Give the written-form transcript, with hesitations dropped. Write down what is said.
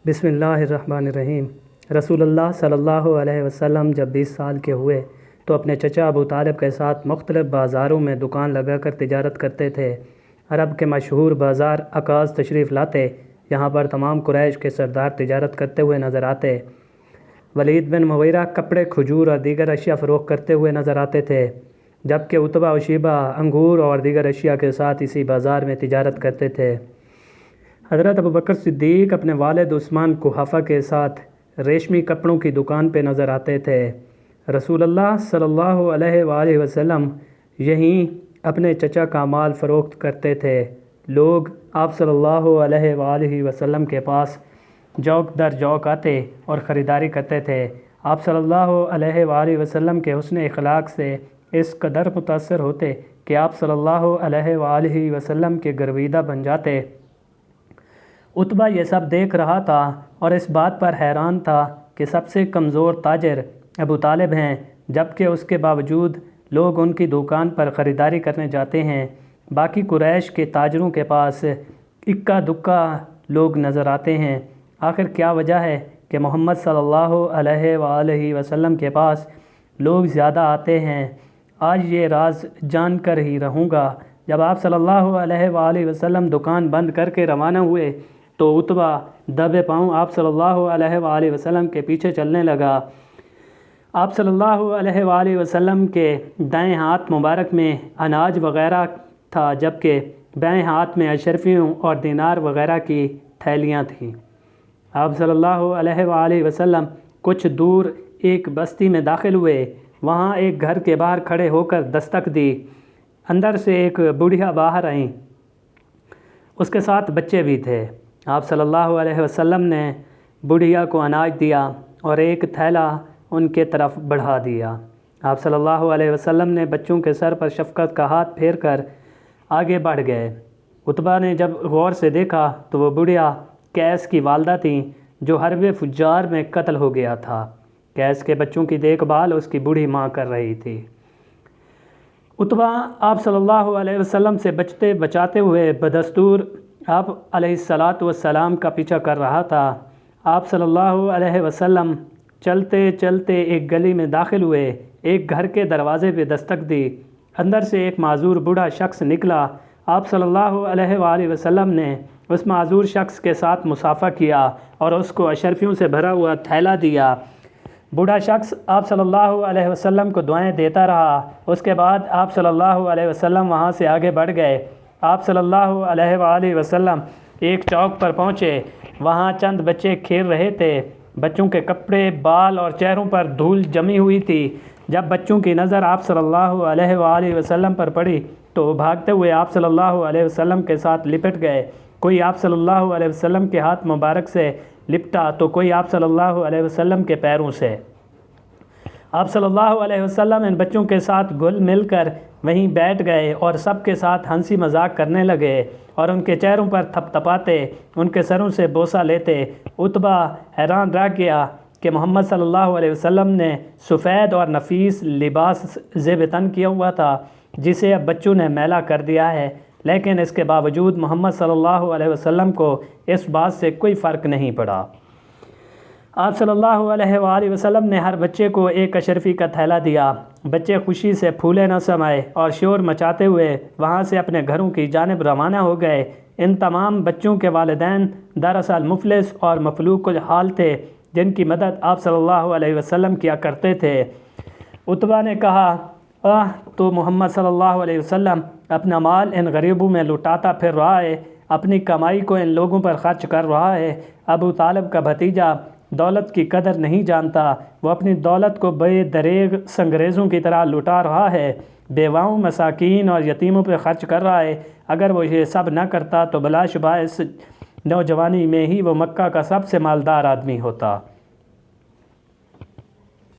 بسم اللہ الرحمن الرحیم۔ رسول اللہ صلی اللہ علیہ وسلم جب 20 سال کے ہوئے تو اپنے چچا ابو طالب کے ساتھ مختلف بازاروں میں دکان لگا کر تجارت کرتے تھے۔ عرب کے مشہور بازار عکاظ تشریف لاتے، یہاں پر تمام قریش کے سردار تجارت کرتے ہوئے نظر آتے۔ ولید بن مغیرہ کپڑے، کھجور اور دیگر اشیاء فروخت کرتے ہوئے نظر آتے تھے، جبکہ عتبہ و شیبہ انگور اور دیگر اشیاء کے ساتھ اسی بازار میں تجارت کرتے تھے۔ حضرت ابوبکر صدیق اپنے والد عثمان قحافہ کے ساتھ ریشمی کپڑوں کی دکان پہ نظر آتے تھے۔ رسول اللہ صلی اللہ علیہ وآلہ وسلم یہیں اپنے چچا کا مال فروخت کرتے تھے۔ لوگ آپ صلی اللہ علیہ وآلہ وسلم کے پاس جوک در جوک آتے اور خریداری کرتے تھے۔ آپ صلی اللہ علیہ وآلہ وسلم کے حسن اخلاق سے اس قدر متاثر ہوتے کہ آپ صلی اللہ علیہ وآلہ وسلم کے گرویدہ بن جاتے۔ عتبہ یہ سب دیکھ رہا تھا اور اس بات پر حیران تھا کہ سب سے کمزور تاجر ابو طالب ہیں، جبکہ اس کے باوجود لوگ ان کی دکان پر خریداری کرنے جاتے ہیں۔ باقی قریش کے تاجروں کے پاس اکا دکا لوگ نظر آتے ہیں۔ آخر کیا وجہ ہے کہ محمد صلی اللہ علیہ وآلہ وسلم کے پاس لوگ زیادہ آتے ہیں؟ آج یہ راز جان کر ہی رہوں گا۔ جب آپ صلی اللہ علیہ وآلہ وسلم دکان بند کر کے روانہ ہوئے تو عتبہ دبے پاؤں آپ صلی اللہ علیہ وآلہ وسلم کے پیچھے چلنے لگا۔ آپ صلی اللہ علیہ وآلہ وسلم کے دائیں ہاتھ مبارک میں اناج وغیرہ تھا، جبکہ بائیں ہاتھ میں اشرفیوں اور دینار وغیرہ کی تھیلیاں تھیں۔ آپ صلی اللہ علیہ وآلہ وسلم کچھ دور ایک بستی میں داخل ہوئے۔ وہاں ایک گھر کے باہر کھڑے ہو کر دستک دی۔ اندر سے ایک بوڑھیا باہر آئیں، اس کے ساتھ بچے بھی تھے۔ آپ صلی اللہ علیہ وسلم نے بوڑھیا کو اناج دیا اور ایک تھیلا ان کے طرف بڑھا دیا۔ آپ صلی اللہ علیہ وسلم نے بچوں کے سر پر شفقت کا ہاتھ پھیر کر آگے بڑھ گئے۔ عتبہ نے جب غور سے دیکھا تو وہ بوڑھیا قیس کی والدہ تھیں، جو حرب فجار میں قتل ہو گیا تھا۔ قیس کے بچوں کی دیکھ بھال اس کی بوڑھی ماں کر رہی تھی۔ عتبہ آپ صلی اللہ علیہ وسلم سے بچتے بچاتے ہوئے بدستور آپ علیہ السلام کا پیچھا کر رہا تھا۔ آپ صلی اللہ علیہ وسلم چلتے چلتے ایک گلی میں داخل ہوئے، ایک گھر کے دروازے پہ دستک دی۔ اندر سے ایک معذور بوڑھا شخص نکلا۔ آپ صلی اللہ علیہ وآلہ وسلم نے اس معذور شخص کے ساتھ مصافحہ کیا اور اس کو اشرفیوں سے بھرا ہوا تھیلا دیا۔ بوڑھا شخص آپ صلی اللہ علیہ وسلم کو دعائیں دیتا رہا۔ اس کے بعد آپ صلی اللہ علیہ وسلم وہاں سے آگے بڑھ گئے۔ آپ صلی اللہ علیہ وآلہ وسلم ایک چوک پر پہنچے۔ وہاں چند بچے کھیل رہے تھے۔ بچوں کے کپڑے، بال اور چہروں پر دھول جمی ہوئی تھی۔ جب بچوں کی نظر آپ صلی اللہ علیہ وآلہ وسلم پر پڑی تو وہ بھاگتے ہوئے آپ صلی اللہ علیہ وسلم کے ساتھ لپٹ گئے۔ کوئی آپ صلی اللہ علیہ وسلم کے ہاتھ مبارک سے لپٹا تو کوئی آپ صلی اللہ علیہ وسلم کے پیروں سے۔ آپ صلی اللہ علیہ وسلم ان بچوں کے ساتھ گل مل کر وہیں بیٹھ گئے اور سب کے ساتھ ہنسی مذاق کرنے لگے اور ان کے چہروں پر تھپ تھپاتے، ان کے سروں سے بوسہ لیتے۔ عتبہ حیران رہ گیا کہ محمد صلی اللہ علیہ وسلم نے سفید اور نفیس لباس زیب تن کیا ہوا تھا، جسے اب بچوں نے میلا کر دیا ہے، لیکن اس کے باوجود محمد صلی اللہ علیہ وسلم کو اس بات سے کوئی فرق نہیں پڑا۔ آپ صلی اللہ علیہ وآلہ وسلم نے ہر بچے کو ایک اشرفی کا تھیلا دیا۔ بچے خوشی سے پھولے نہ سمائے اور شور مچاتے ہوئے وہاں سے اپنے گھروں کی جانب روانہ ہو گئے۔ ان تمام بچوں کے والدین دراصل مفلس اور مفلوج الحال تھے، جن کی مدد آپ صلی اللہ علیہ وسلم کیا کرتے تھے۔ عتبہ نے کہا، تو محمد صلی اللہ علیہ وسلم اپنا مال ان غریبوں میں لٹاتا پھر رہا ہے، اپنی کمائی کو ان لوگوں پر خرچ کر رہا ہے۔ ابو طالب کا بھتیجا دولت کی قدر نہیں جانتا، وہ اپنی دولت کو بے دریغ سنگریزوں کی طرح لٹا رہا ہے، بیواؤں، مساکین اور یتیموں پہ خرچ کر رہا ہے۔ اگر وہ یہ سب نہ کرتا تو بلا شبہ اس نوجوانی میں ہی وہ مکہ کا سب سے مالدار آدمی ہوتا۔